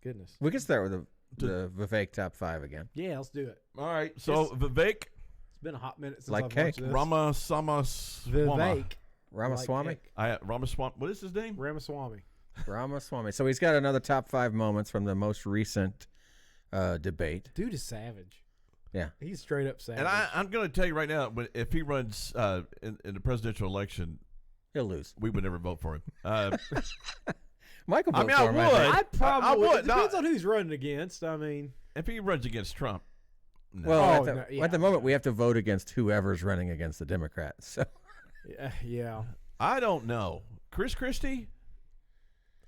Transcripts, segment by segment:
Goodness. We can start with the Vivek top 5 again. Yeah, let's do it. All right. So Vivek. It's been a hot minute since Like I've cake. watched this. Vivek. Ramaswamy? Like Ramaswamy. What is his name? Ramaswamy. Ramaswamy. So he's got another top 5 moments from the most recent debate. Dude is savage. Yeah. He's straight up savage. And I'm going to tell you right now, if he runs in the presidential election, He'll lose. we would never vote for him. Michael vote I for him, would. I probably would. It depends on who's running against. I mean, If he runs against Trump, no. Well, Oh, at the moment, we have to vote against whoever's running against the Democrats. So yeah. I don't know. Christie?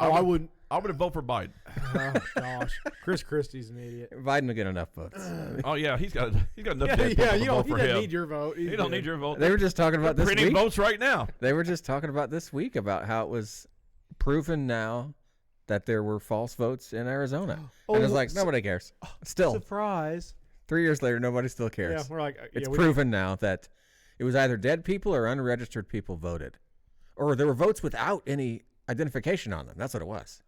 I wouldn't. I would have voted for Biden. Oh gosh, Christie's an idiot. Biden will get enough votes. Oh yeah, he's got enough dead people Yeah, to you vote don't. for He him. doesn't need your vote. He don't need your vote. They were just talking about this printing week. votes right now. They were just talking about this week about how it was proven now that there were false votes in Arizona. And it's like, nobody cares. Still, Surprise. 3 years later, nobody still cares. Yeah, we're like, It's proven now that it was either dead people or unregistered people voted. Or there were votes without any identification on them. That's what it was.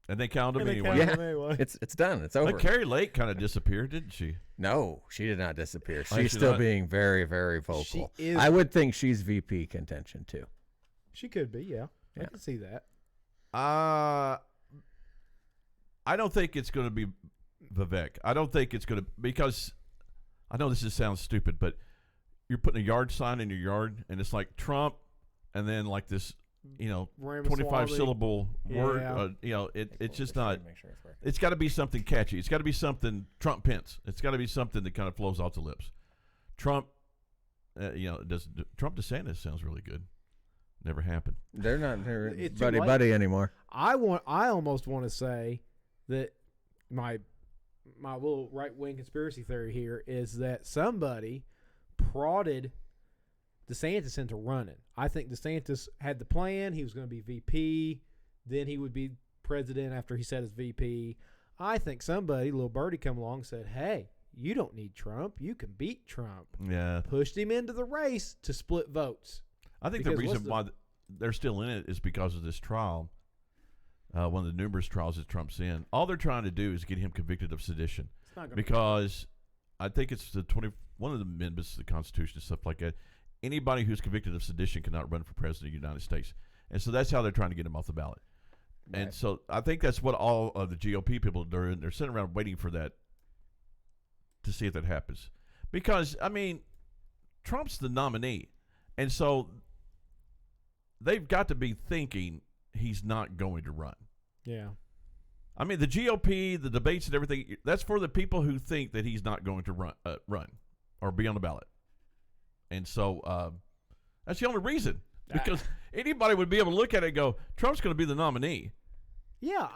And they counted him anyway. count Yeah, them anyway. it's done. It's over. But Carrie Lake kind of disappeared, didn't she? No, she did not disappear. Oh, She's she's still not? being very, very vocal. She is- I would think she's VP contention too. She could be. Yeah, I Yeah. can see that. I don't think it's going to be Vivek. I don't think it's going to, because I know this sounds stupid, but you're putting a yard sign in your yard, and it's like Trump, and then like this, Ramaswamy. 25 syllable word. Yeah. It's just not. Make sure it's working. It's got to be something catchy. It's got to be something Trump Pence. It's got to be something that kind of flows off the lips. Trump, Trump Desantis sounds really good. Never happened. They're not It's buddy like- buddy anymore. I almost want to say that my little right wing conspiracy theory here is that somebody prodded DeSantis into running. I think DeSantis had the plan. He was going to be VP. Then he would be president after he said his VP. I think somebody, little birdie, come along and said, hey, you don't need Trump. You can beat Trump. Yeah. Pushed him into the race to split votes. I think Because the reason what's why they're still in it is because of this trial. One of the numerous trials that Trump's in. All they're trying to do is get him convicted of sedition. It's not gonna Because I think it's one of the amendments to the Constitution and stuff like that. Anybody who's convicted of sedition cannot run for president of the United States. And so that's how they're trying to get him off the ballot. Right. And so I think that's what all of the GOP people are doing. They're sitting around waiting for that to see if that happens. Because, I mean, Trump's the nominee. And so they've got to be thinking he's not going to run. Yeah. I mean, the GOP, the debates and everything, that's for the people who think that he's not going to run or be on the ballot. And so that's the only reason. Because anybody would be able to look at it and go, Trump's going to be the nominee. Yeah.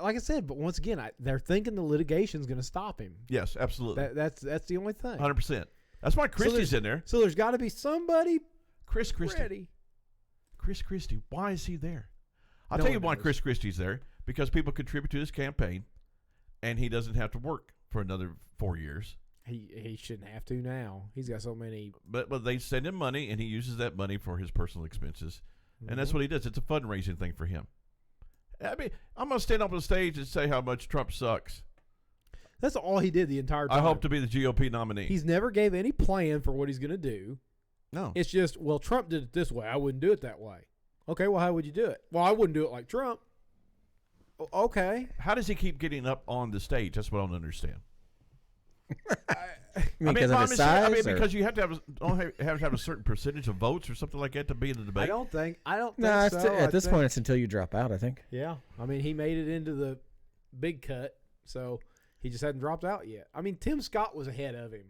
Like I said, but once again, they're thinking the litigation's going to stop him. Yes, absolutely. That's the only thing. 100%. That's why Christie's in there. So there's got to be somebody Chris Christie. ready. Chris Christie. Why is he there? I'll No tell you one why knows. Chris Christie's there. Because people contribute to his campaign, and he doesn't have to work for another 4 years. He shouldn't have to now. He's got so many. But they send him money, and he uses that money for his personal expenses. And that's what he does. It's a fundraising thing for him. I mean, I'm going to stand up on the stage and say how much Trump sucks. That's all he did the entire time. I hope to be the GOP nominee. He's never gave any plan for what he's going to do. No. It's just, well, Trump did it this way. I wouldn't do it that way. Okay, well, how would you do it? Well, I wouldn't do it like Trump. Okay. How does he keep getting up on the stage? That's what I don't understand. Because of his size? Or? Because you have to have a certain percentage of votes or something like that to be in the debate. I don't think No, so. at this point, it's until you drop out, I think. Yeah. I mean, he made it into the big cut, so he just hadn't dropped out yet. I mean, Tim Scott was ahead of him,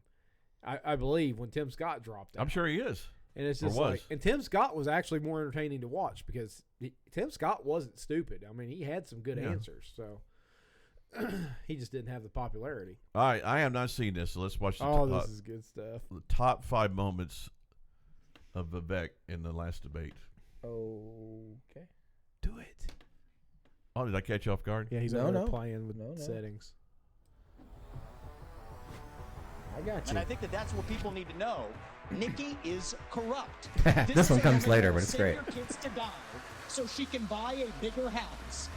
I believe, when Tim Scott dropped out. I'm sure he is. And it's Or just was. like, and Tim Scott was actually more entertaining to watch because Tim Scott wasn't stupid. I mean, he had some good answers, so he just didn't have the popularity. All right, I have not seen this, so let's watch This is good stuff. the top 5 moments of Vivek in the last debate. Okay. Do it. Oh, did I catch you off guard? Yeah, he's No, over there no. playing with No. settings. I got you. And I think that's what people need to know. Nikki is corrupt. This one comes is a later, woman but it's who great. will send her kids to die so she can buy a bigger house.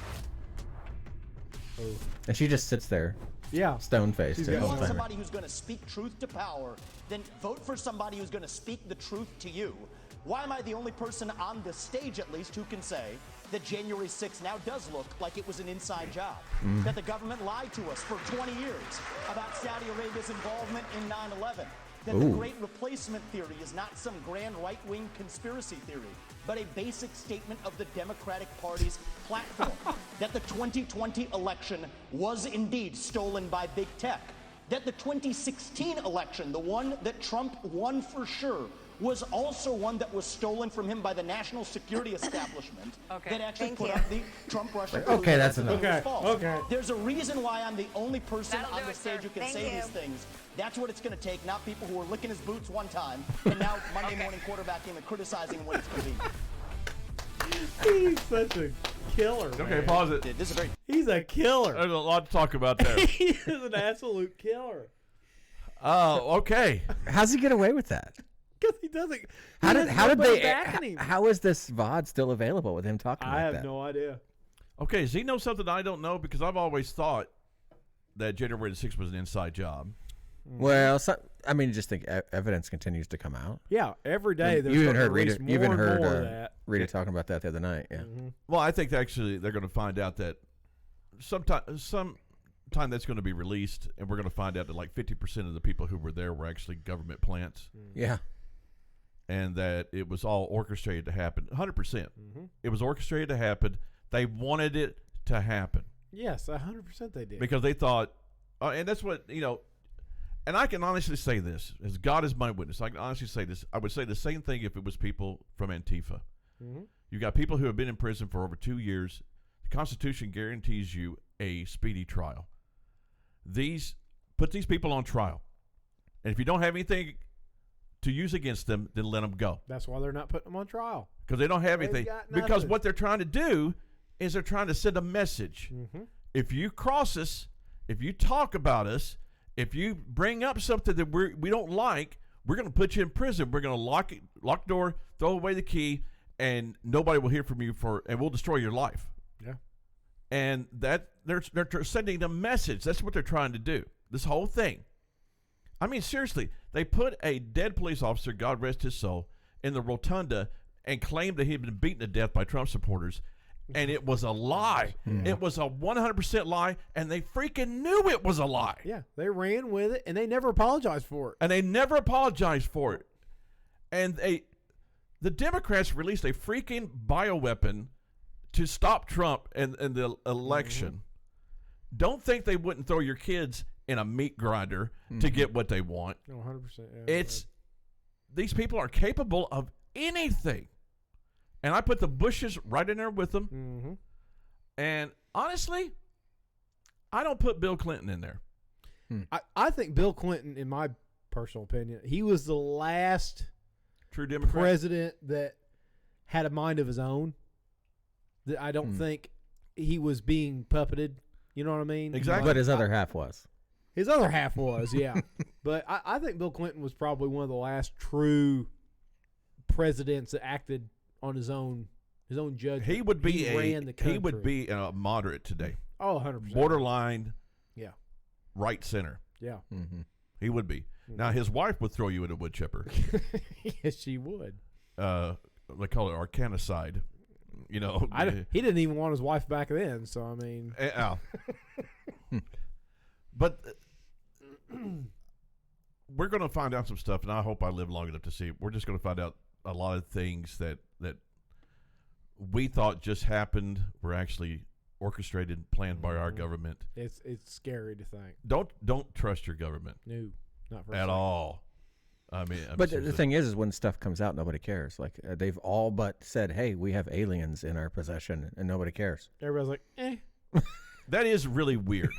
And she just sits there, Yeah. stone faced. She's If you got want Alzheimer's. somebody who's going to speak truth to power, then vote for somebody who's going to speak the truth to you. Why am I the only person on the stage, at least, who can say that January 6th now does look like it was an inside job? That the government lied to us for 20 years about Saudi Arabia's involvement in 9/11? That the Great Replacement theory is not some grand right-wing conspiracy theory, but a basic statement of the Democratic Party's platform. That the 2020 election was indeed stolen by big tech. That the 2016 election, the one that Trump won for sure, was also one that was stolen from him by the national security establishment that actually put up the Trump-Russia collusion. Okay, that's that enough. was false. Okay. There's a reason why I'm the only person That'll on do the it, stage sir. who can Thank say you. these things. That's what it's going to take, not people who are licking his boots one time and now Monday morning quarterbacking and criticizing when it's convenient. He's such a killer. Okay, man. pause it. This is very He's a killer. There's a lot to talk about there. He is an absolute killer. Oh, okay. How's he get away with that? Because he doesn't. How did nobody they? backing him. How is this VOD still available with him talking I like have that? no idea. Okay, does he know something I don't know? Because I've always thought that January the 6th was an inside job. Well, I mean, just think evidence continues to come out. Yeah, every day there's You even heard release Rita. more You even and heard more of that. Rita talking about that the other night. Yeah. Well, I think actually they're going to find out that sometime that's going to be released, and we're going to find out that like 50% of the people who were there were actually government plants, Yeah. and that it was all orchestrated to happen. 100%. It was orchestrated to happen. They wanted it to happen Yes, 100% they did. because they thought, and that's what, and I can honestly say this, as God is my witness, I can honestly say this. I would say the same thing if it was people from Antifa. You got people who have been in prison for over 2 years. The Constitution guarantees you a speedy trial. Put these people on trial. And if you don't have anything to use against them, then let them go. That's why they're not putting them on trial. Because they don't have They've anything. got Because nothing. what they're trying to do is they're trying to send a message. If you cross us, if you talk about us, if you bring up something that we don't like, we're going to put you in prison. We're going to lock the door, throw away the key, and nobody will hear from you and we'll destroy your life. Yeah. And that they're sending a message. That's what they're trying to do. This whole thing. I mean, seriously, they put a dead police officer, God rest his soul, in the rotunda and claimed that he had been beaten to death by Trump supporters. And it was a lie. It was a 100% lie, and they freaking knew it was a lie. Yeah, they ran with it, and they never apologized for it. And they never apologized for it. And the Democrats released a freaking bioweapon to stop Trump and the election. Don't think they wouldn't throw your kids in a meat grinder to get what they want. No, 100%. Yeah, These people are capable of anything. And I put the Bushes right in there with them. And honestly, I don't put Bill Clinton in there. I think Bill Clinton, in my personal opinion, he was the last True Democrat. president that had a mind of his own. That I don't think he was being puppeted. You know what I mean? Exactly. But his other half was. His other half was, yeah. But I think Bill Clinton was probably one of the last true presidents that acted on his own judgment. He would be ran the country. he would be a moderate today. Oh, 100%. Borderline Yeah. right center. Yeah. He would be. Now his wife would throw you in a wood chipper. Yes, she would. They call it arcanicide. He He didn't even want his wife back then, so I mean. But we're going to find out some stuff, and I hope I live long enough to see it. We're just going to find out a lot of things that we thought just happened were actually orchestrated, planned by our government. It's scary to think. Don't trust your government No, not for a at second. all. I mean, But the seriously. thing is when stuff comes out, nobody cares. Like they've all but said, "Hey, we have aliens in our possession," and nobody cares. Everybody's like, eh. that is really weird.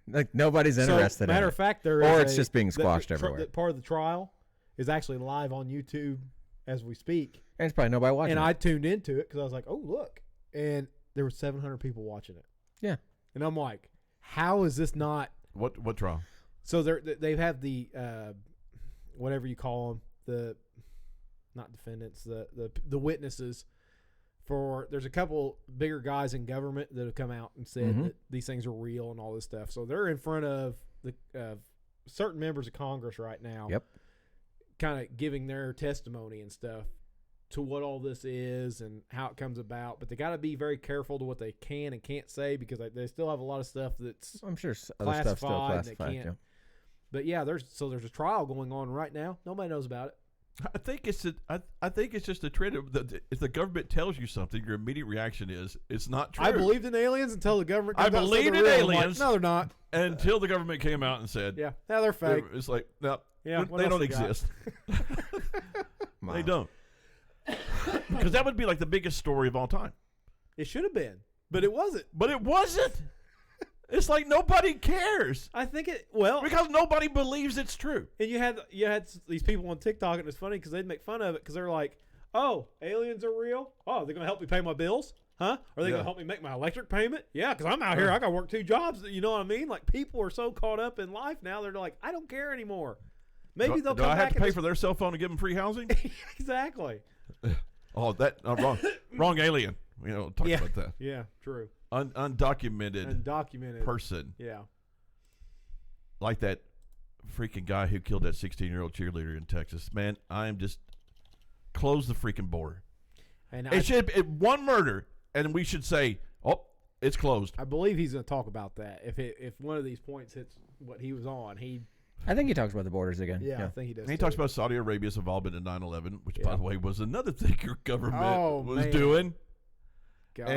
Like nobody's interested. Matter in of it. fact, there is Or it's just being squashed everywhere. That part of the trial is actually live on YouTube as we speak. And it's probably nobody watching. And it. I tuned into it because I was like, oh, look. And there were 700 people watching it. Yeah. And I'm like, how is this not? What trial? So they have the, whatever you call them, the not defendants, the witnesses for. There's a couple bigger guys in government that have come out and said that these things are real and all this stuff. So they're in front of the certain members of Congress right now. Yep. Kind of giving their testimony and stuff to what all this is and how it comes about, but they got to be very careful to what they can and can't say because they still have a lot of stuff that's I'm sure other stuff's still classified. Yeah. But yeah, there's a trial going on right now. Nobody knows about it. I think it's just a trend of if the government tells you something, your immediate reaction is it's not true. I believed in aliens until the government. I believed in aliens. Like, no, they're not. Until the government came out and said, yeah, they're fake. It's like, no, yeah, they don't exist. They don't. Because that would be like the biggest story of all time. It should have been, but it wasn't. It's like nobody cares. I think because nobody believes it's true. And you had these people on TikTok, and it's funny because they'd make fun of it because they're like, "Oh, aliens are real. Oh, they're gonna help me pay my bills, huh? Are they gonna help me make my electric payment? Yeah, because I'm out here. I gotta work 2 jobs. You know what I mean? Like people are so caught up in life now. They're like, I don't care anymore. Maybe they'll come back. Do I have to pay for their cell phone to give them free housing? Exactly. Oh, wrong alien. We don't talk about that. Yeah, true. Undocumented person. Yeah. Like that freaking guy who killed that 16-year-old cheerleader in Texas. Man, I am just close the freaking border. And it should be one murder, and we should say, oh, it's closed. I believe he's going to talk about that. If one of these points hits what he was on, I think he talks about the borders again. Yeah, I think he does. And he talks about Saudi Arabia's involvement in 9/11, which, by the way, was another thing your government was doing. Gosh.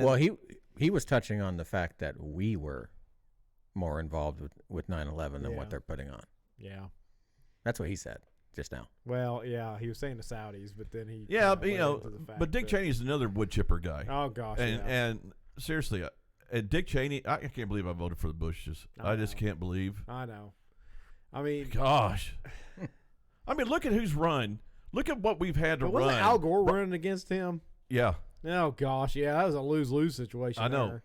Well, he was touching on the fact that we were more involved with 9/11 than what they're putting on. Yeah. That's what he said just now. Well, yeah, he was saying the Saudis, but then he but Dick Cheney's another wood chipper guy. Oh gosh. And seriously, and Dick Cheney, I can't believe I voted for the Bushes. I just can't believe. I know. I mean, gosh. I mean, look at who's run. Look at what we've had to run. Wasn't Al Gore running against him? Yeah. Oh gosh, yeah, that was a lose-lose situation. I know.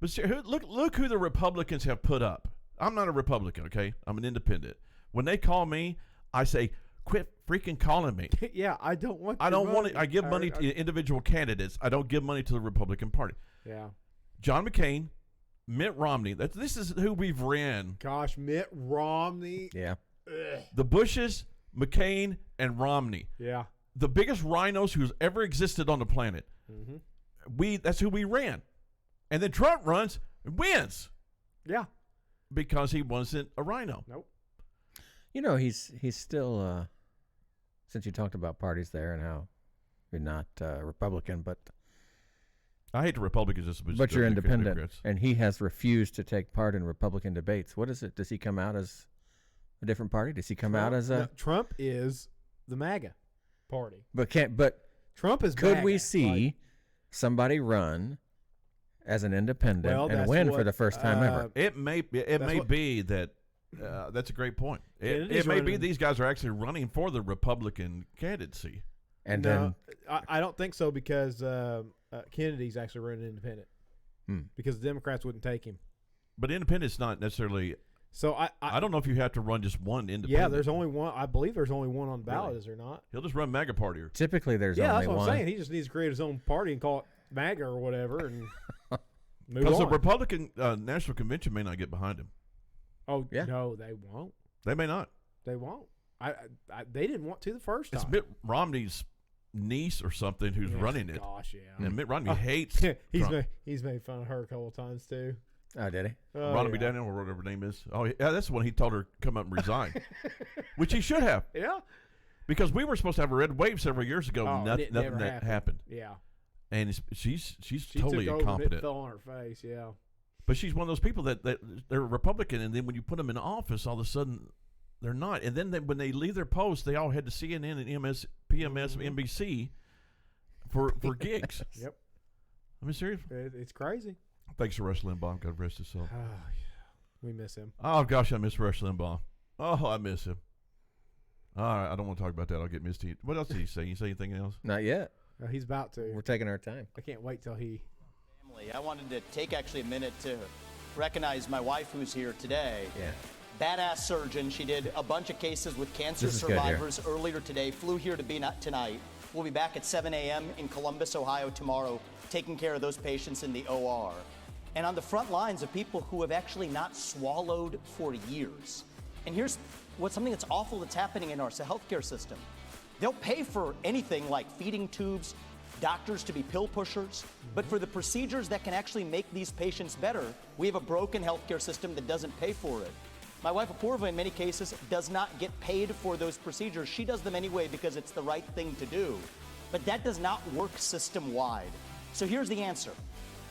But look who the Republicans have put up. I'm not a Republican, okay? I'm an independent. When they call me, I say, quit freaking calling me. Yeah, I don't want. I give money to individual candidates. I don't give money to the Republican Party. Yeah. John McCain, Mitt Romney. This is who we've ran. Gosh, Mitt Romney. Yeah. Ugh. The Bushes, McCain, and Romney. Yeah. The biggest rhinos who's ever existed on the planet. Mm-hmm. That's who we ran. And then Trump runs and wins. Yeah. Because he wasn't a rhino. Nope. You know, he's still, since you talked about parties there and how you're not Republican, but I hate the Republicans. But you're independent, and he has refused to take part in Republican debates. What is it? Does he come out as a different party? Does he come out as a... No, Trump is the MAGA party. But Trump is could MAGA. We see somebody run as an independent and win for the first time ever? It may be that that's a great point. It may be these guys are actually running for the Republican candidacy. And then I don't think so because Kennedy's actually running independent because the Democrats wouldn't take him. But independent's not necessarily. So I don't know if you have to run just one independent. Yeah, there's only one. I believe there's only one on the ballot. Really? Is there not? He'll just run MAGA party. Typically, there's only one. Yeah, that's what I'm saying. He just needs to create his own party and call it MAGA or whatever, and move on. Because the Republican National Convention may not get behind him. Oh yeah, no, they won't. They may not. They won't. They didn't want to the first time. It's Mitt Romney's niece or something who's running it. Gosh, yeah. And Mitt Romney hates. He's made fun of her a couple of times too. Oh, did he? Ronald B. Daniel or whatever her name is. Oh, yeah, that's when he told her to come up and resign, which he should have. Yeah. Because we were supposed to have a red wave several years ago. Nothing that happened. Yeah. And she's totally took incompetent. It fell on her face. Yeah. But she's one of those people that they're Republican, and then when you put them in office, all of a sudden they're not. And then when they leave their post, they all head to CNN and PMS, NBC for gigs. Yep. I mean, serious. It's crazy. Thanks to Rush Limbaugh. God rest his soul. Oh, yeah. We miss him. Oh, gosh, I miss Rush Limbaugh. Oh, I miss him. All right, I don't want to talk about that. I'll get misty. What else did he say? You say anything else? Not yet. He's about to. We're taking our time. I can't wait till he... Family. I wanted to take actually a minute to recognize my wife who's here today. Yeah. badass surgeon. She did a bunch of cases with cancer This is good here. survivors earlier today, flew here to be tonight. We'll be back at 7 a.m. in Columbus, Ohio tomorrow, taking care of those patients in the OR. And on the front lines of people who have actually not swallowed for years. And here's something that's awful that's happening in our healthcare system. They'll pay for anything like feeding tubes, doctors to be pill pushers, but for the procedures that can actually make these patients better, we have a broken healthcare system that doesn't pay for it. My wife Apoorva, in many cases, does not get paid for those procedures. She does them anyway because it's the right thing to do. But that does not work system-wide. So here's the answer.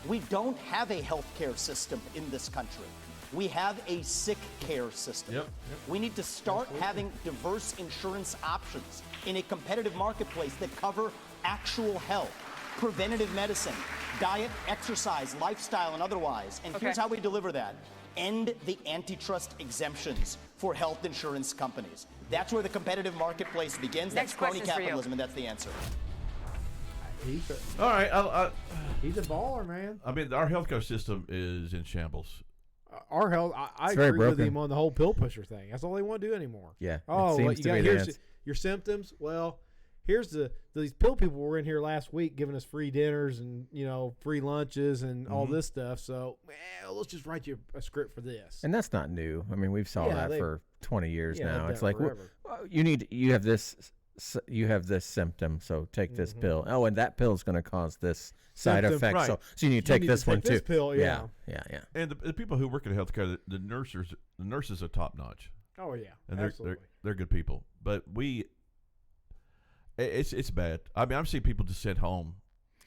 We don't have a healthcare system in this country. We have a sick care system. Yep. We need to start having diverse insurance options in a competitive marketplace that cover actual health, preventative medicine, diet, exercise, lifestyle, and otherwise. And here's how we deliver that. End the antitrust exemptions for health insurance companies. That's where the competitive marketplace begins. Next That's crony question's for you. capitalism, and that's the answer. All right. He's a baller, man. I mean, our healthcare system is in shambles. Our health, I It's very agree with broken. him on the whole pill pusher thing. That's all they want to do anymore. Yeah, it Oh, seems well, to be the here's answer. your symptoms. Well, here's these pill people were in here last week giving us free dinners and free lunches and all this stuff. So, let's just write you a script for this. And that's not new. I mean, we've saw Yeah, that for 20 years yeah, now. they've It's done it like forever. you have this symptom, so take this pill. Oh, and that pill is going to cause this side Symptom, effect. right. So you need to take this one this too. pill, yeah. yeah. And the people who work in healthcare, the nurses are top notch, Oh yeah, and absolutely. they're good people. But it's bad. I mean, I've seen people just sent home.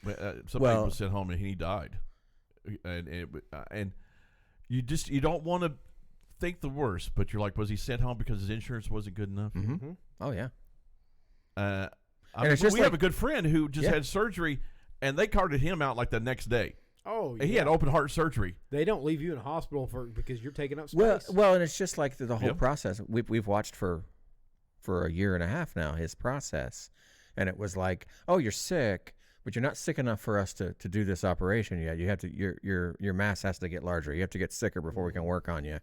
Some people sent home and he died, and you don't want to think the worst, but you're like, was he sent home because his insurance wasn't good enough? Mm-hmm. Oh yeah. I And mean, it's just we have like- a good friend who just Yeah. had surgery, and they carted him out like the next day. Oh, And he yeah. had open heart surgery. They don't leave you in a hospital because you're taking up space. Well, and it's just like the whole Yep. process. We've watched for a year and a half now his process, and it was like, oh, you're sick, but you're not sick enough for us to do this operation yet. You have to your mass has to get larger. You have to get sicker before we can work on you.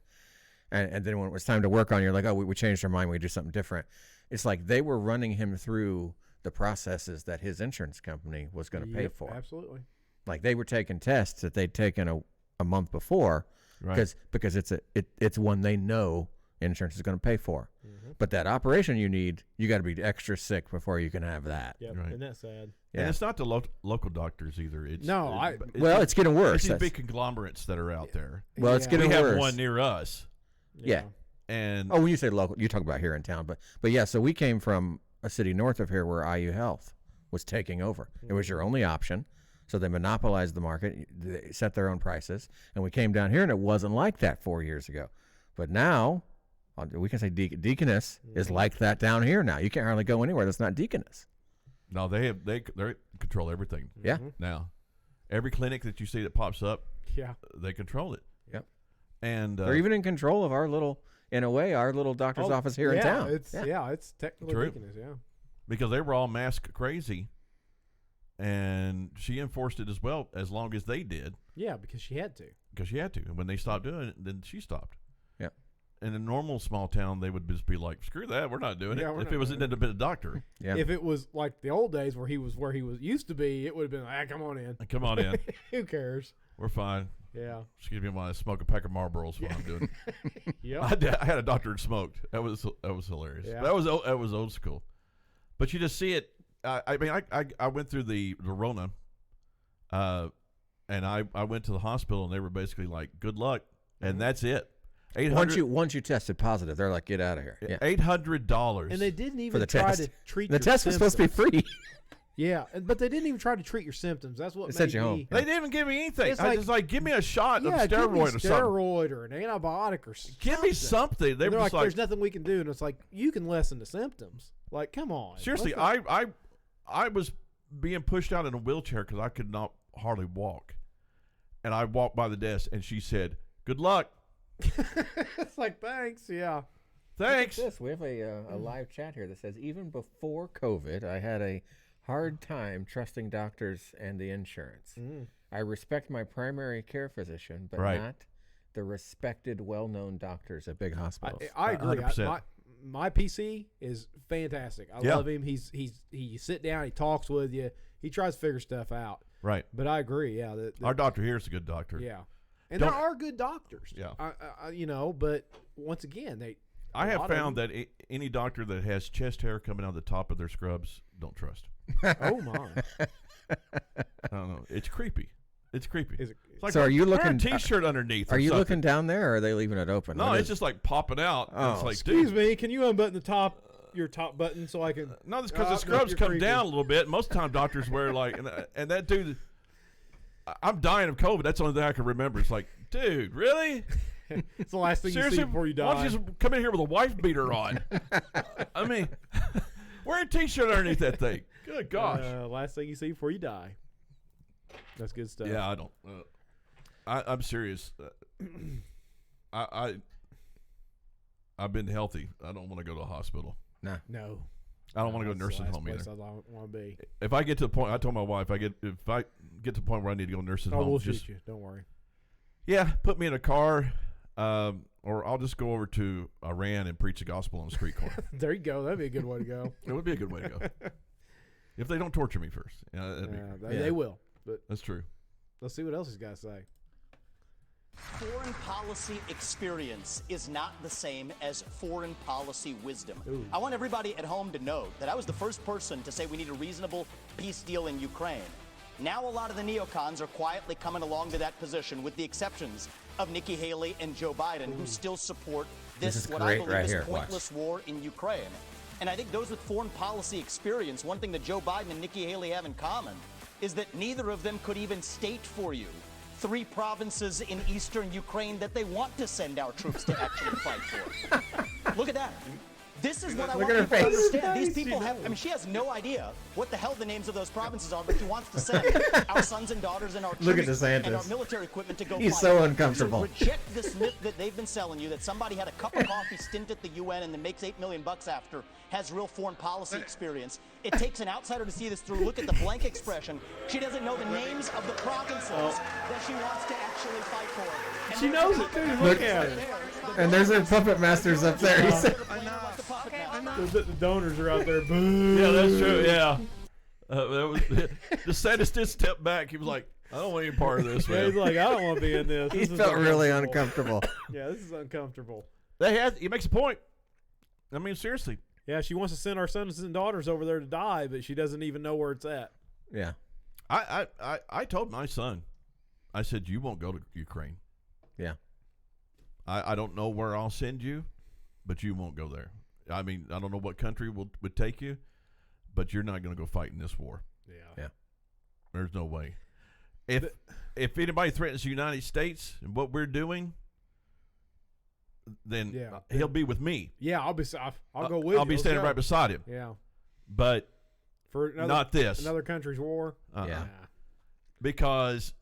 And then when it was time to work on you, you're like, oh, we changed our mind. We do something different. It's like they were running him through the processes that his insurance company was going to pay Yep, for. Absolutely. Like they were taking tests that they'd taken a month before, Right. because it's one they know insurance is going to pay for. But that operation you got to be extra sick before you can have that. Yep. Right. Isn't that sad? Yeah. And it's not the local doctors either. It's It's getting worse. It's these That's- big conglomerates that are out there. well, it's Yeah. getting We have worse. one near us, Yeah. and Oh, when you say local, you talk about here in town, but yeah. So we came from a city north of here where IU Health was taking over. It was your only option. So they monopolized the market, they set their own prices, and we came down here, and it wasn't like that 4 years ago. But now, we can say Deaconess is like that down here now. You can't hardly go anywhere that's not Deaconess. no, they control everything. Yeah. Now, every clinic that you see that pops up, Yeah. they control it. Yep. And They're even in control of our little doctor's office here in town. It's technically True. Deaconess, yeah. because they were all mask crazy, and she enforced it as well as long as they did, Yeah, because she had to. because she had to. And when they stopped doing it, then she stopped. Yeah. In a normal small town, they would just be like, "Screw that, we're not doing Yeah, it." we're If not it was doing an independent doctor, Yeah. If it was like the old days where he was used to be, it would have been like, come on in. come on in, Who cares? we're fine. Yeah. Excuse me while I smoke a pack of Marlboros while I'm doing. Yep. I had a doctor who smoked. That was hilarious. Yeah. That was old school. But you just see it. I mean, I went through the Rona, and I went to the hospital, and they were basically like, "Good luck," and that's it. Once you tested positive, they're like, get out of here. Yeah. $800. And they didn't For even the try test. to treat The your test was supposed to be symptoms. free. Yeah, but they didn't even try to treat your symptoms. That's what They made sent you me. home. They didn't even give me anything. It's I like- was like, "Give me a shot Yeah, of steroid give me or something. steroid or an antibiotic or something. Give me something." They And were they're just like, "There's nothing we can do," and it's like, you can lessen the symptoms. Like, come on. seriously. Let's not- I was being pushed out in a wheelchair because I could not hardly walk, and I walked by the desk, and she said, "Good luck." It's like, thanks. Yeah. Thanks. This we have a live chat here that says even before COVID, I had a hard time trusting doctors and the insurance. I respect my primary care physician, but Right. not the respected, well-known doctors at big hospitals. I agree. 100%. My PC is fantastic. I love him. He sit down, he talks with you, he tries to figure stuff out. Right. But I agree. Yeah, Our doctor here is a good doctor. Yeah, and there are good doctors. Yeah. But once again, I have found that any doctor that has chest hair coming out of the top of their scrubs, don't trust. Oh my! I don't know. It's creepy. It's creepy. Is it, It's like So are you wear looking? a T-shirt underneath? Are or you something. looking down there, or are they leaving it open? No, What it's is- just like popping out. Oh. It's like, excuse dude. me, can you unbutton your top button so I can? No, it's because the no, scrubs you're come creepy. down a little bit. Most of the time, doctors wear like, and that dude. I'm dying of COVID. That's the only thing I can remember. It's like, dude, really? It's the last thing Seriously? you see before you Why die. don't you just come in here with a wife beater on? I mean, wear a T-shirt underneath that thing. Good gosh. Last thing you see before you die. That's good stuff. Yeah, I don't. I'm serious. I've been healthy. I don't want to go to a hospital. Nah. No. I don't want to go to That's the nursing last home place either. I want to be. If I get to the point, I told my wife, if I get to the point where I need to go to nursing Oh, home, we'll just shoot you. Don't worry. yeah, put me in a car, or I'll just go over to Iran and preach the gospel on the street corner. There you go. That'd be a good way to go. It would be a good way to go. If they don't torture me first. Yeah, that'd be great. They will. But That's true. let's see what else he's got to say. Foreign policy experience is not the same as foreign policy wisdom. Ooh. I want everybody at home to know that I was the first person to say we need a reasonable peace deal in Ukraine. Now a lot of the neocons are quietly coming along to that position, with the exceptions of Nikki Haley and Joe Biden, who still support This this is what great I believe right is here. pointless war in Ukraine. And I think those with foreign policy experience, one thing that Joe Biden and Nikki Haley have in common is that neither of them could even state for you 3 provinces in eastern Ukraine that they want to send our troops to actually fight for. Look at that. This is what I Look want at her people to face. understand. These people have, I mean, she has no idea what the hell the names of those provinces are, but she wants to send our sons and daughters and our Look at troops and our DeSantis. military equipment to go He's fight. so uncomfortable. So reject this myth that they've been selling you that somebody had a cup of coffee stint at the UN and then makes $8 million after, has real foreign policy experience. It takes an outsider to see this through. Look at the blank expression. She doesn't know the names of the provinces that she wants to actually fight for. And She there's knows a it, too. puppet Look master at right her. there. And there's her puppet masters up there. He said, The donors are out there. Boo. Yeah, that's true. Yeah. DeSantis did step back. He was like, I don't want any part of this, Yeah, he's man. like, I don't want to be in this. he This is felt really uncomfortable. uncomfortable. Yeah, this is uncomfortable. He makes a point. I mean, seriously. Yeah, she wants to send our sons and daughters over there to die, but she doesn't even know where it's at. Yeah. I told my son, I said, you won't go to Ukraine. Yeah. I don't know where I'll send you, but you won't go there. I mean, I don't know what country would take you, but you're not going to go fight in this war. Yeah. There's no way. If anybody threatens the United States and what we're doing, then Yeah. he'll be with me. Yeah, I'll go with you. I'll be Let's standing go. right beside him. Yeah. But For another, not this. another country's war. Yeah. Because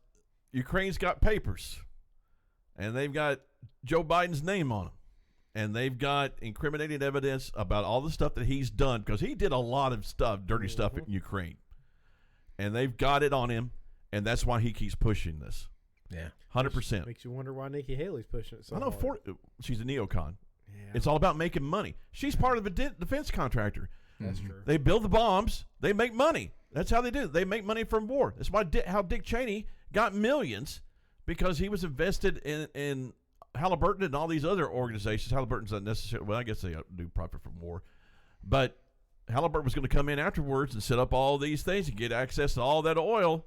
Ukraine's got papers, and they've got Joe Biden's name on them, and they've got incriminating evidence about all the stuff that he's done, because he did a lot of stuff, dirty stuff in Ukraine, and they've got it on him, and that's why he keeps pushing this. Yeah. 100%. Makes you wonder why Nikki Haley's pushing it so I know hard. she's a neocon. Yeah, It's all about making money. She's part of a defense contractor. that's true. They build the bombs. They make money. That's how they do it. They make money from war. That's why how Dick Cheney got millions, because he was invested in Halliburton and all these other organizations. Halliburton's not necessarily, well, I guess they do profit from war. But Halliburton was going to come in afterwards and set up all these things and get access to all that oil.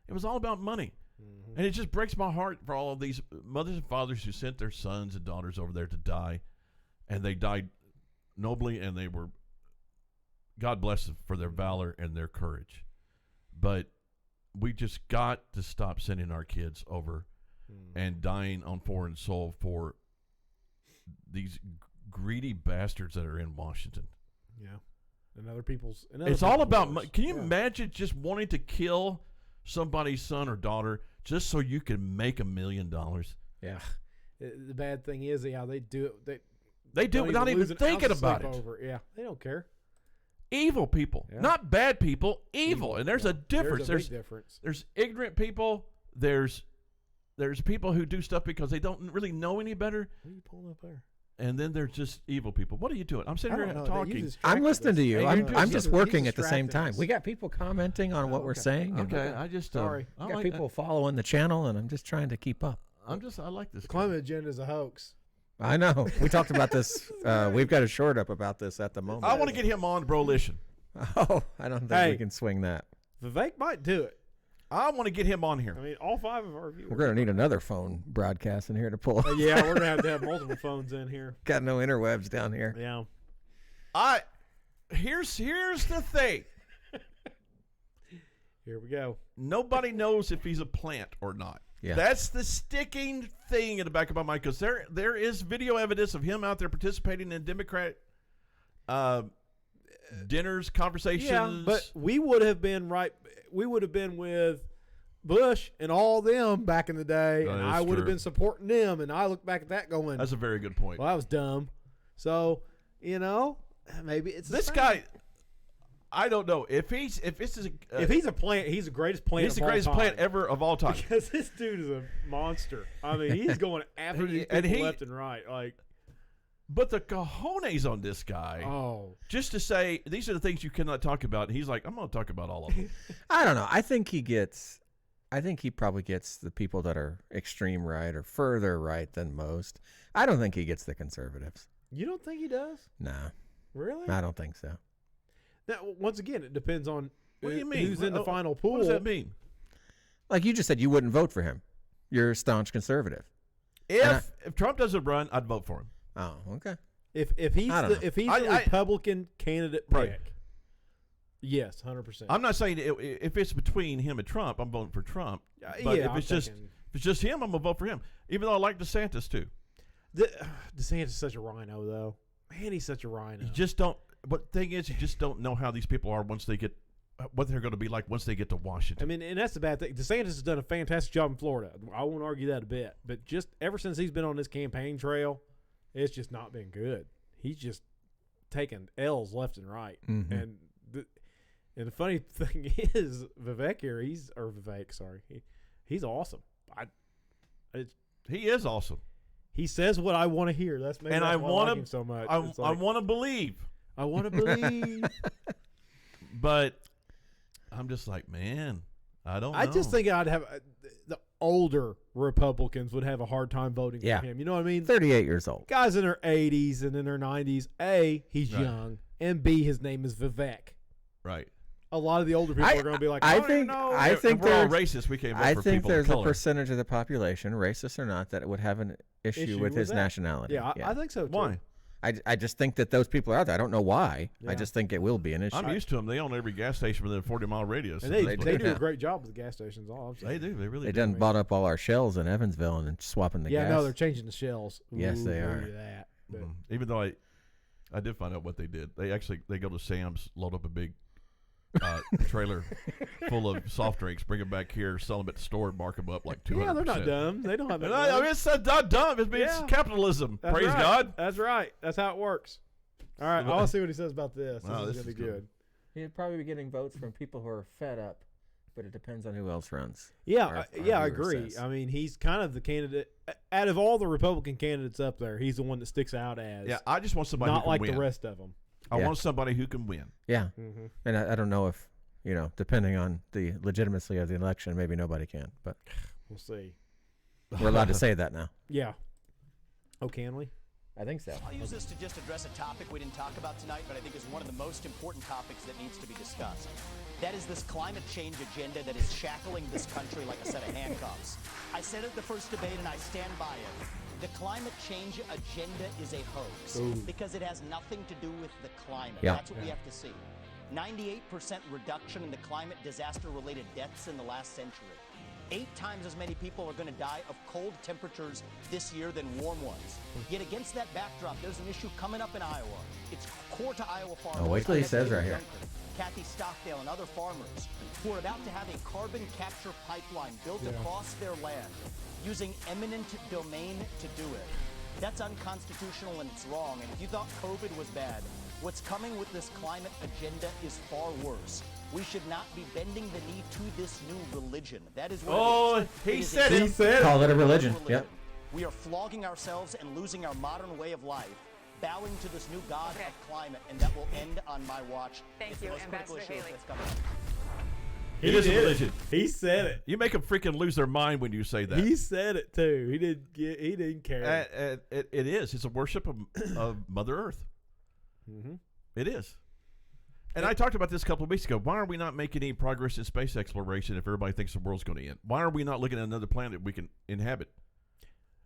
It was all about money. And it just breaks my heart for all of these mothers and fathers who sent their sons and daughters over there to die. And they died nobly, and they were, God bless them for their valor and their courage. But we just got to stop sending our kids over and dying on foreign soil for these greedy bastards that are in Washington. Yeah. And other people's. It's all about wars. money. Can you Yeah. imagine just wanting to kill somebody's son or daughter just so you can make $1 million? Yeah. The bad thing is, yeah, they do it. They do it don't without even lose an thinking ounce of about sleep it. over. Yeah, they don't care. Evil people, Yeah. not bad people. Evil, and there's Yeah. a difference. There's a big difference. There's ignorant people. There's there's people who do stuff because they don't really know any better, What are you pulling up there? and then there's just evil people. What are you doing? I'm sitting here talking. I'm listening to you. Hey, I'm he's just working at the same time. We got people commenting on what we're saying. and Okay, I just Sorry. I we got like people following the channel, and I'm just trying to keep up. I like this. The climate agenda is a hoax. I know. We talked about this. We've got a short up about this at the moment. I want to get him on Broalition. Oh, I don't think we can swing that. Vivek might do it. I want to get him on here. I mean, all 5 of our viewers. We're going to need another phone broadcast in here to pull. Yeah, we're going to have multiple phones in here. Got no interwebs down here. Yeah. Here's the thing. Here we go. Nobody knows if he's a plant or not. Yeah. That's the sticking thing in the back of my mind, because there is video evidence of him out there participating in Democrat dinners, conversations. Yeah, but we would have been right. We would have been with Bush and all them back in the day, and I would have been supporting them. And I look back at that going, that's a very good point. well, that was dumb. So, maybe it's This guy, I don't know if he's if he's a plant, he's the greatest plant. he's the greatest plant ever of all time. Because this dude is a monster. I mean, he's going after these people left and right. Like, but the cojones on this guy, just to say these are the things you cannot talk about. And he's like, I'm going to talk about all of them. I don't know. I think he probably gets the people that are extreme right or further right than most. I don't think he gets the conservatives. you don't think he does? Nah, Really? I don't think so. Now, once again, it depends on What do you mean? who's in the final pool. What does that mean? Like you just said, you wouldn't vote for him. You're a staunch conservative. If Trump doesn't run, I'd vote for him. Oh, okay. If he's I don't know. if he's the Republican candidate pick, Right. yes, 100%. I'm not saying if it's between him and Trump, I'm voting for Trump. But yeah, if it's just him, I'm gonna vote for him. Even though I like DeSantis too. DeSantis is such a rhino, though. Man, he's such a rhino. You just don't. But thing is, you just don't know how these people are once they get what they're going to be like once they get to Washington. I mean, and that's the bad thing. DeSantis has done a fantastic job in Florida. I won't argue that a bit. But just ever since he's been on this campaign trail, it's just not been good. He's just taking L's left and right. Mm-hmm. And the funny thing is, Vivek here, he's awesome. He is awesome, He says what I want to hear. That's maybe and that's I why I want like him so much. I It's like, want to believe, I want to believe. but I'm just like, man, I don't know. I just think I'd have the older Republicans would have a hard time voting for him. You know what I mean? 38 years old. Guys in their 80s and in their 90s. A, he's Right. young, and B, his name is Vivek. right. A lot of the older people are going to be like, I don't even think know. I think we're all there's racist. We can't vote I for think people there's of a color. percentage of the population, racist or not, that would have an issue with his that. nationality. Yeah, I think so too. Why? I just think that those people are out there. I don't know why. Yeah. I just think it will be an issue. I'm used to them. They own every gas station within a 40-mile radius. And they do Yeah. a great job with the gas stations. All I'm They saying. do. They really They do. done bought up all our shells in Evansville and then swapping the Yeah, gas. no, they're changing the shells. Yes, Ooh, they look are. at that. But Even though I did find out what they did. They go to Sam's, load up a big trailer full of soft drinks, bring them back here, sell them at the store, and mark them up like 200%. yeah, they're not dumb. They don't have that. I mean, it's not dumb. It's Yeah. capitalism. That's Praise right. God. That's right. That's how it works. All right, I want to see what he says about this. Wow, This this is is going to be good. good. He'd probably be getting votes from people who are fed up, but it depends on who else runs. Yeah, Our I viewer agree. says. I mean, he's kind of the candidate out of all the Republican candidates up there. He's the one that sticks out as Yeah, I just want somebody who not can like win. the rest of them. I Yeah. want somebody who can win. Yeah, Mm-hmm. and I don't know if depending on the legitimacy of the election, maybe nobody can, but We'll see. we're allowed to say that now. Yeah. Oh, can we? I think so. I'll use this to just address a topic we didn't talk about tonight, but I think is one of the most important topics that needs to be discussed. That is this climate change agenda that is shackling this country like a set of handcuffs. I said at the first debate, and I stand by it. The climate change agenda is a hoax because it has nothing to do with the climate. Yeah. That's what we have to see. 98% reduction in the climate disaster-related deaths in the last century. 8 times as many people are going to die of cold temperatures this year than warm ones. Yet against that backdrop, there's an issue coming up in Iowa. It's core to Iowa farmers. wait till he says right here. Kathy Stockdale and other farmers who are about to have a carbon capture pipeline built across their land using eminent domain to do it. That's unconstitutional and it's wrong. And if you thought COVID was bad, what's coming with this climate agenda is far worse. We should not be bending the knee to this new religion. That is what it is. He said it. He said Call it a religion. Yep. We are flogging ourselves and losing our modern way of life, bowing to this new god of climate, and that will end on my watch. Thank it's you, the most critical Ambassador issue Haley. that's coming up. It is a religion. He said it. You make them freaking lose their mind when you say that. He said it too. He didn't care. It is. It's a worship of Mother Earth. Mm-hmm. It is. And I talked about this a couple of weeks ago. Why are we not making any progress in space exploration if everybody thinks the world's going to end? Why are we not looking at another planet we can inhabit?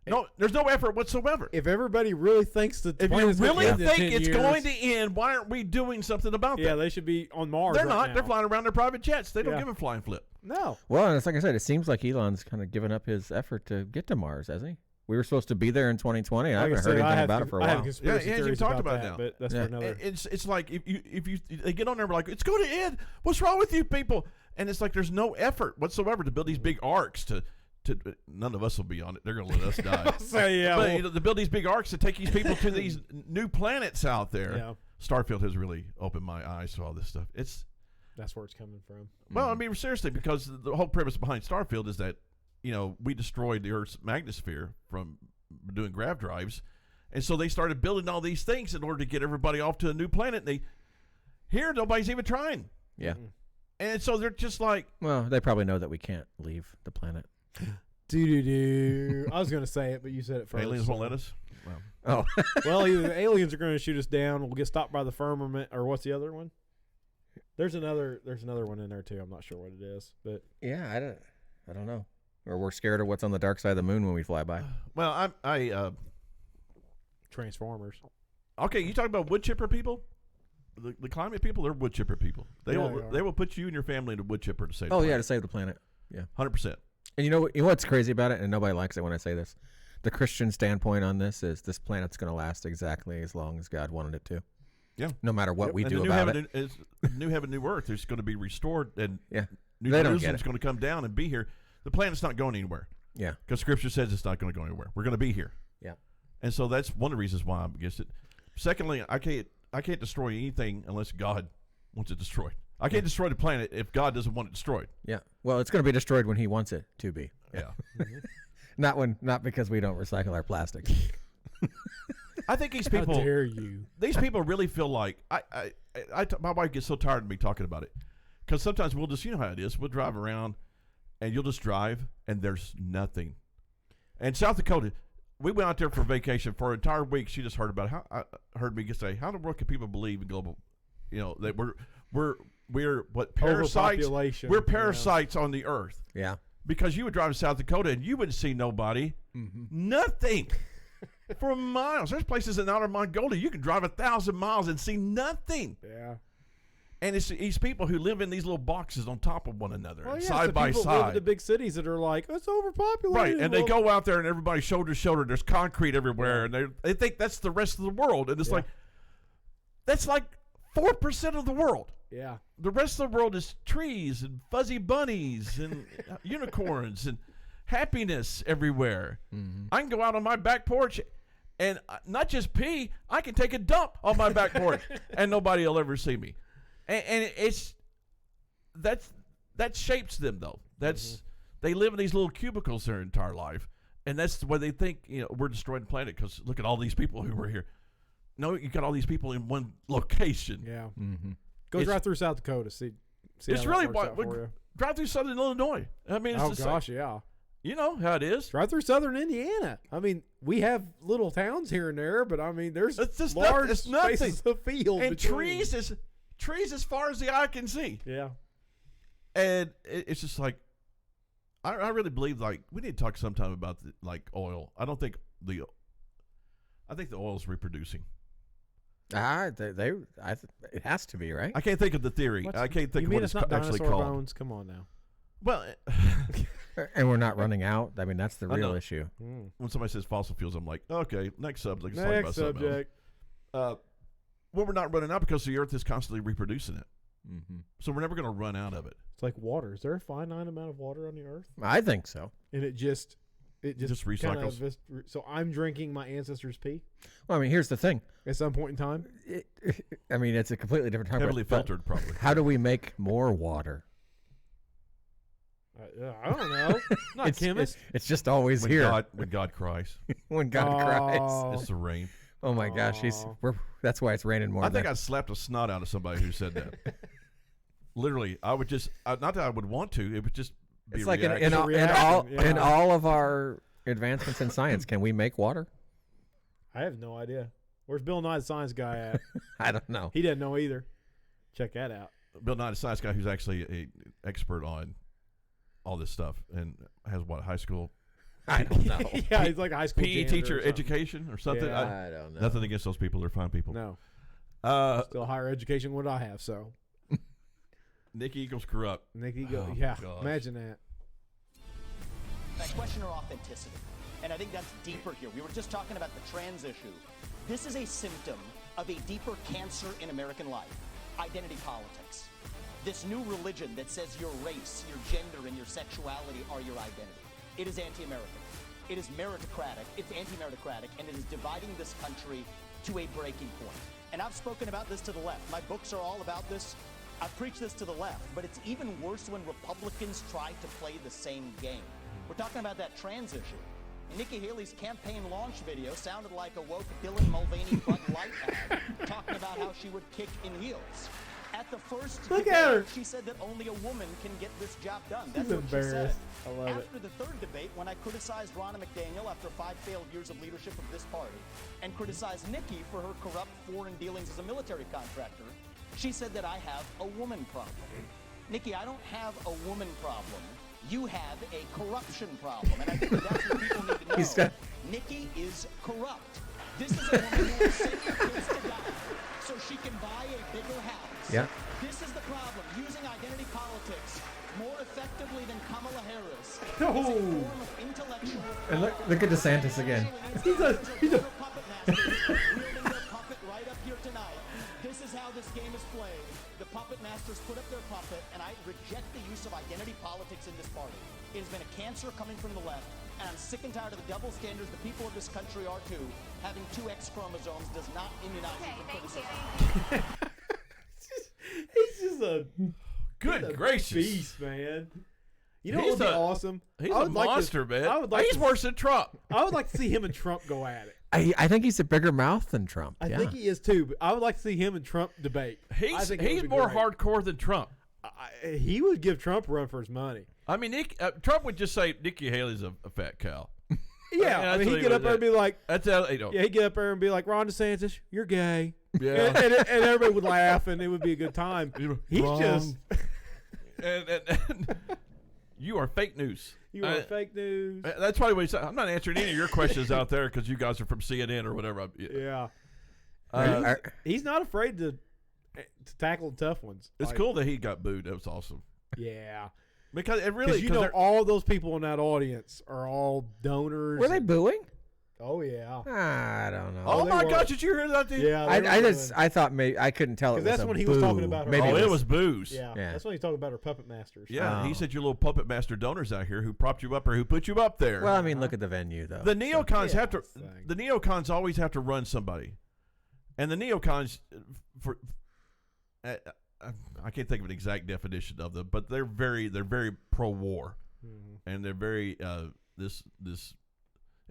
No, there's no effort whatsoever. If everybody really thinks that If you planet's gonna really end in think 10 it's years, going to end, why aren't we doing something about that? yeah, they should be on Mars. They're right not. now. They're flying around their private jets. They don't Yeah. give a flying flip. No. Well, and it's like I said, it seems like Elon's kind of given up his effort to get to Mars, hasn't he? We were supposed to be there in 2020, and I haven't heard anything about it for a I have while. conspiracy Yeah, you theories talked about about it that, now. but that's Yeah. for another. It's like if you they get on there and be like, it's going to end. What's wrong with you people? And it's like there's no effort whatsoever to build these big arcs to none of us will be on it. They're going to let us die. So yeah, But well, to build these big arcs to take these people to these new planets out there. Yeah. Starfield has really opened my eyes to all this stuff. It's that's where it's coming from. well, I mean, seriously, because the whole premise behind Starfield is that we destroyed the Earth's magnetosphere from doing grav drives, and so they started building all these things in order to get everybody off to a new planet. And here nobody's even trying, Yeah. and so they're just like, Well, they probably know that we can't leave the planet. Do. I was going to say it, but you said it first. aliens won't let us. Oh. Well, either the aliens are going to shoot us down, we'll get stopped by the firmament, or what's the other one? There's another one in there too. I'm not sure what it is, but Yeah, I don't know. Or we're scared of what's on the dark side of the moon when we fly by. Well, Transformers. okay. You talking about wood chipper people? The climate people, they're wood chipper people. They Yeah, will they are. they will put you and your family in a wood chipper to save. Oh, the yeah, to save the planet. Yeah. 100%. And you know what's crazy about it, and nobody likes it when I say this? The Christian standpoint on this is this planet's going to last exactly as long as God wanted it to. Yeah. No matter what we And do the about it. New heaven, new earth is going to be restored, and Yeah. New They don't get Jerusalem's it. going to come down and be here. The planet's not going anywhere Yeah. because Scripture says it's not going to go anywhere. We're going to be here, Yeah. and so that's one of the reasons why I'm against it. Secondly, I can't destroy anything unless God wants it destroyed. I can't destroy the planet if God doesn't want it destroyed. Yeah. Well, it's going to be destroyed when he wants it to be. Yeah, Not because we don't recycle our plastic. I think these How people dare you? these people really feel like my wife gets so tired of me talking about it because sometimes we'll just how it is. We'll drive around and you'll just drive and there's nothing. And South Dakota, we went out there for vacation for an entire week. She just heard about heard me say, how in the world can people believe in global, that we're what parasites? Overpopulation, We're parasites on the earth. Yeah. Because you would drive to South Dakota and you wouldn't see nobody, nothing. For miles. There's places in outer Mongolia you can drive 1,000 miles and see nothing. Yeah. And it's these people who live in these little boxes on top of one another, Well, yeah, side so by people live in side. the big cities that are like, it's overpopulated. Right, and they Well, go out there and everybody's shoulder to shoulder. There's concrete everywhere, and they think that's the rest of the world. And it's Yeah. like, that's like 4% of the world. Yeah. The rest of the world is trees and fuzzy bunnies and unicorns and happiness everywhere. I can go out on my back porch and not just pee, I can take a dump on my back porch and nobody will ever see me. And that shapes them though. That's they live in these little cubicles their entire life, and that's the way they think. We're destroying the planet because look at all these people who were here. No, you got all these people in one location. Yeah. Mm-hmm. Goes It's- right through South Dakota. See It's how that really works out for you. drive through Southern Illinois. I mean, it's Oh just gosh, yeah. you know how it is. Right through Southern Indiana. I mean, we have little towns here and there, but I mean, there's It's just large it's nothing. spaces of field And between. trees as far as the eye can see. Yeah. And it's just like, I really believe like we need to talk sometime about oil. I think the oil's reproducing. It has to be, right? I can't think of the theory. What's- I can't think you of mean what it's it's not actually dinosaur called. bones? Come on now. Well, And we're not running out. I mean, that's the I real know. issue. when somebody says fossil fuels, I'm like, okay, next subject. Let's talk Next about something subject. else. Well, we're not running out because the Earth is constantly reproducing it, Mm-hmm. so we're never going to run out of it. It's like water. Is there a finite amount of water on the Earth? I think so. And it It Just kinda recycles. so I'm drinking my ancestors' pee Well, I mean, here's the thing. at some point in time. I mean, it's a completely different time. Heavily but filtered, probably. How do we make more water? I don't know. I'm not a chemist. It's just always When here. when God cries, When God cries. Oh. it's the rain. Oh my gosh, that's why it's raining more. I think I slapped a snot out of somebody who said that. Literally, I would just not that I would want to. It would just be it's a like in reaction. all of our advancements in science, can we make water? I have no idea. Where's Bill Nye, the science guy, at? I don't know. He doesn't know either. Check that out. Bill Nye, the science guy, who's actually an expert on all this stuff and has what, high school I don't know. Yeah, he's like a high school PE janitor teacher or something. education or something. Yeah. I don't know. Nothing against those people; they're fine people. No, Still, higher education what I have. So Nikki equals corrupt. Nikki, go. Oh, Yeah, gosh. imagine that. That question or authenticity. And I think that's deeper here. We were just talking about the trans issue. This is a symptom of a deeper cancer in American life, identity politics. This new religion that says your race, your gender, and your sexuality are your identity. It is anti-American. It is meritocratic. It's anti-meritocratic, and it is dividing this country to a breaking point. And I've spoken about this to the left. My books are all about this. I preach this to the left, but it's even worse when Republicans try to play the same game. We're talking about that trans issue. And Nikki Haley's campaign launch video sounded like a woke Dylan Mulvaney Bud Light ad, talking about how she would kick in heels. At the first Look debate, at her. she said that only a woman can get this job done. That's She's what she said. embarrassed. I love it. After the third debate, when I criticized Ronna McDaniel after 5 failed years of leadership of this party, and criticized Nikki for her corrupt foreign dealings as a military contractor, she said that I have a woman problem. Nikki, I don't have a woman problem. You have a corruption problem, and I think that's what people need to know. Nikki is corrupt. This is a woman who will send her kids to die so she can buy a bigger house. Yeah. This is the problem. Using identity politics more effectively than Kamala Harris No. is a form of intellectual. And look at Desantis again. He's a puppet masters wielding their puppet right up here tonight. This is how this game is played. The puppet masters put up their puppet, and I reject the use of identity politics in this party. It has been a cancer coming from the left, and I'm sick and tired of the double standards the people of this country are too. Having 2 X chromosomes does not immunize you from criticism. he's just a Good gracious. beast, man. You know He's what would be a- awesome? He's I a would like to- monster, man. I would like He's to- worse than Trump. I would like to see him and Trump go at it. I think he's a bigger mouth than Trump. I yeah. think he is too, but I would like to see him and Trump debate. I He's think it would be more great. hardcore than Trump. He would give Trump a run for his money. I mean, Trump would just say Nikki Haley's a fat cow. Yeah, I that's mean, what he'd he get would up there and say. be like, That's how you know. yeah, he'd get up there and be like, Ron DeSantis, you're gay. Yeah. And everybody would laugh, and it would be a good time. He's Wrong. just, and you are fake news. you are fake news. That's probably what he said. I'm not answering any of your questions out there because you guys are from CNN or whatever. Yeah. Uh, He's not afraid to tackle the tough ones. it's Like, cool that he got booed. That was awesome. Yeah. Because it really, Because you know, all those people in that audience are all donors. Were they booing? Oh, yeah. I don't know. oh they my were. gosh, did you hear that? Dude? Yeah. I thought maybe I couldn't tell it was Because that's a when he was talking boo. about her. Maybe Oh, it was booze. Yeah. Yeah. That's when he's talking about her puppet masters. Yeah, Oh. he said your little puppet master donors out here who propped you up or who put you up there. Well, I mean, look at the venue though. the neocons Yeah, have to. thing. The neocons always have to run somebody, and the neocons, for I can't think of an exact definition of them, but they're very pro-war, and they're very this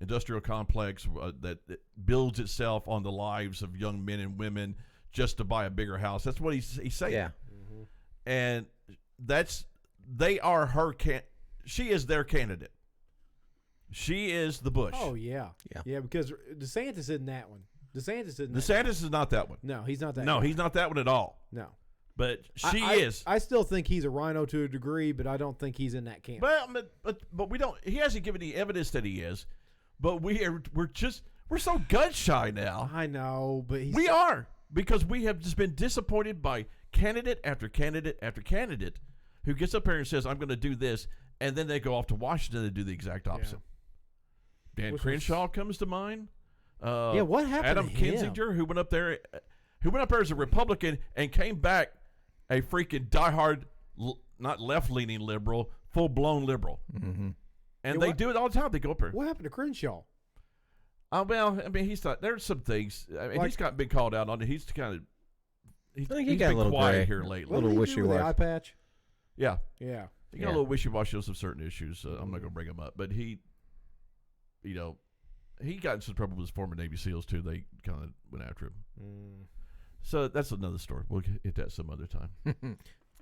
industrial complex that builds itself on the lives of young men and women just to buy a bigger house. That's what he's saying. Yeah. And they are her she is their candidate. She is the Bush. Oh, yeah. Yeah. Yeah, because DeSantis isn't that one. DeSantis isn't that DeSantis is not that one. one. No, he's not that No, guy. he's not that one at all. No. But she I is. I still think he's a rhino to a degree, but I don't think he's in that camp. But we don't. He hasn't given any evidence that he is. But we're so gun shy now. I know, but he's... We are, because we have just been disappointed by candidate after candidate after candidate who gets up here and says, I'm going to do this, and then they go off to Washington and do the exact opposite. Dan Which Crenshaw comes to mind. Yeah, what happened Adam to him? Kinzinger, who went up there as a Republican and came back a freaking diehard, not left-leaning liberal, full-blown liberal. Mm-hmm. And You know they what? do it all the time. They go up there. What happened to Crenshaw? Well, I mean, he's not. There's some things. I mean, Like- he's been called out on it. He's kind of. I think he he's got a been little quiet gray. here lately. Little What did he do with the wishy-washy. eye patch? Yeah, Yeah. he got a little wishy-washy on some certain issues. I'm not going to bring him up, but he, he got in some trouble with his former Navy SEALs too. They kind of went after him. So that's another story. We'll hit that some other time.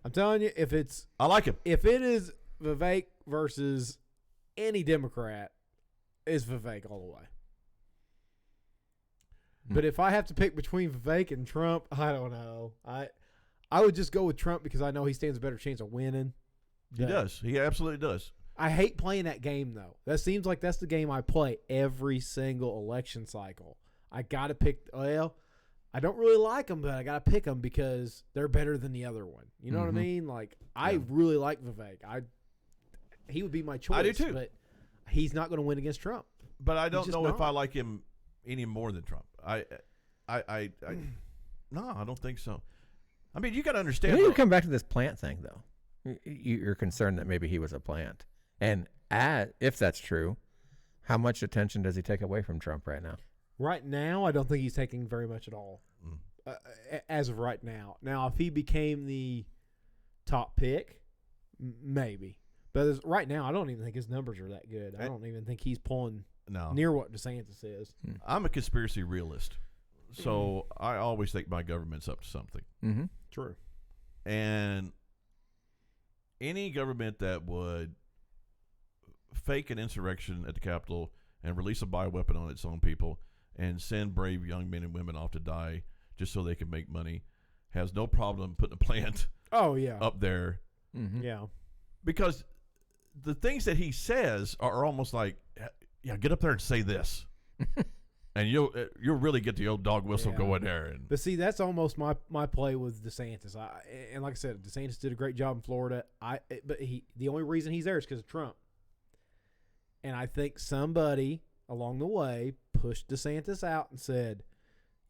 I'm telling you, if I like him. it is Vivek versus any Democrat, it's Vivek all the way. But if I have to pick between Vivek and Trump, I don't know. I would just go with Trump because I know he stands a better chance of winning. He does. He absolutely does. I hate playing that game, though. That seems like that's the game I play every single election cycle. I got to pick – well, I don't really like them, but I got to pick them because they're better than the other one. You know what I mean? Like, I really like Vivek. He would be my choice. I do too. But he's not going to win against Trump. But I don't just know if not. I like him any more than Trump. No, I don't think so. I mean, you got to understand. You come back to this plant thing, though. You're concerned that maybe he was a plant. And if that's true, how much attention does he take away from Trump right now? Right now, I don't think he's taking very much at all. As of right now. Now, if he became the top pick, maybe. But right now, I don't even think his numbers are that good. I don't even think he's pulling near what DeSantis is. I'm a conspiracy realist, so I always think my government's up to something. Mm-hmm. True. And any government that would fake an insurrection at the Capitol and release a bioweapon on its own people and send brave young men and women off to die just so they can make money has no problem putting a plant up there. Mm-hmm. Yeah. Because the things that he says are almost like, yeah, get up there and say this. And you'll really get the old dog whistle going there. And But see, that's almost my play with DeSantis. And like I said, DeSantis did a great job in Florida. But the only reason he's there is because of Trump. And I think somebody along the way pushed DeSantis out and said,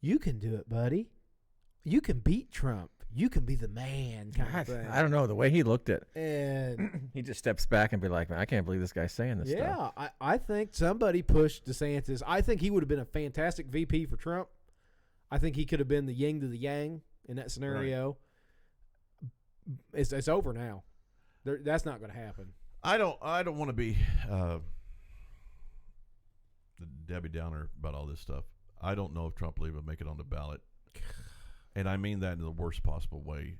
"You can do it, buddy. You can beat Trump. You can be the man." Kind of thing. I don't know. The way he looked at And he just steps back and be like, man, I can't believe this guy's saying this stuff. yeah, I think somebody pushed DeSantis. I think he would have been a fantastic VP for Trump. I think he could have been the yin to the yang in that scenario. Right. It's over now. That's not going to happen. I don't want to be the Debbie Downer about all this stuff. I don't know if Trump will even make it on the ballot. And I mean that in the worst possible way.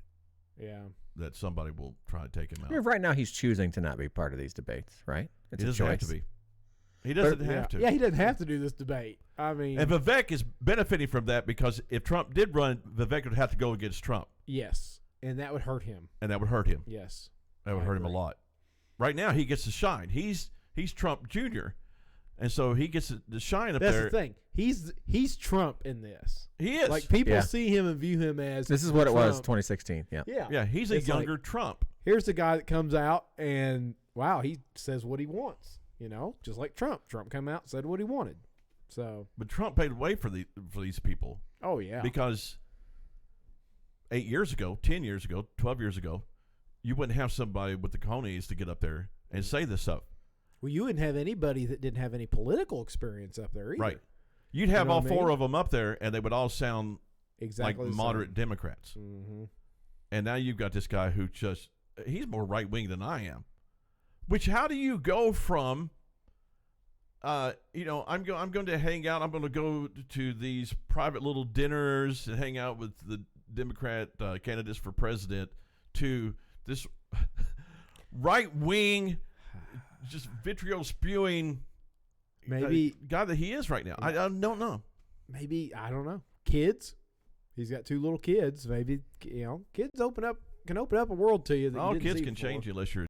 Yeah. That somebody will try to take him out. Yeah, right now, he's choosing to not be part of these debates, right? It's He a doesn't choice. have to be. He doesn't have to. Yeah, he doesn't have to do this debate. I mean, And Vivek is benefiting from that because if Trump did run, Vivek would have to go against Trump. yes, and that would hurt him. And that would hurt him. Yes, That would hurt him a lot. Right now, he gets to shine. He's Trump Jr., and so he gets to shine up that's there. the thing. He's Trump in this. He is. Like people Yeah. see him and view him as This is what it was, Trump. 2016. Yeah. Yeah, Yeah, he's a It's like, younger Trump. here's the guy that comes out and wow, he says what he wants. You know, just like Trump. Trump came out and said what he wanted. So, But Trump paid way for these people oh yeah, because 8 years ago, 10 years ago, 12 years ago, you wouldn't have somebody with the cojones to get up there and say this stuff. well, you wouldn't have anybody that didn't have any political experience up there either. Right. You'd have You know all what I four mean? of them up there, and they would all sound Exactly. like moderate Democrats. Mm-hmm. And now you've got this guy who he's more right wing than I am. Which, how do you go from, I'm going to hang out, I'm going to go to these private little dinners and hang out with the Democrat candidates for president, to this right wing, just vitriol spewing Maybe guy that he is right now? I don't know. maybe I don't know. Kids. He's got 2 little kids. Maybe kids can open up a world to you. That you All didn't kids see can before. change you unless you're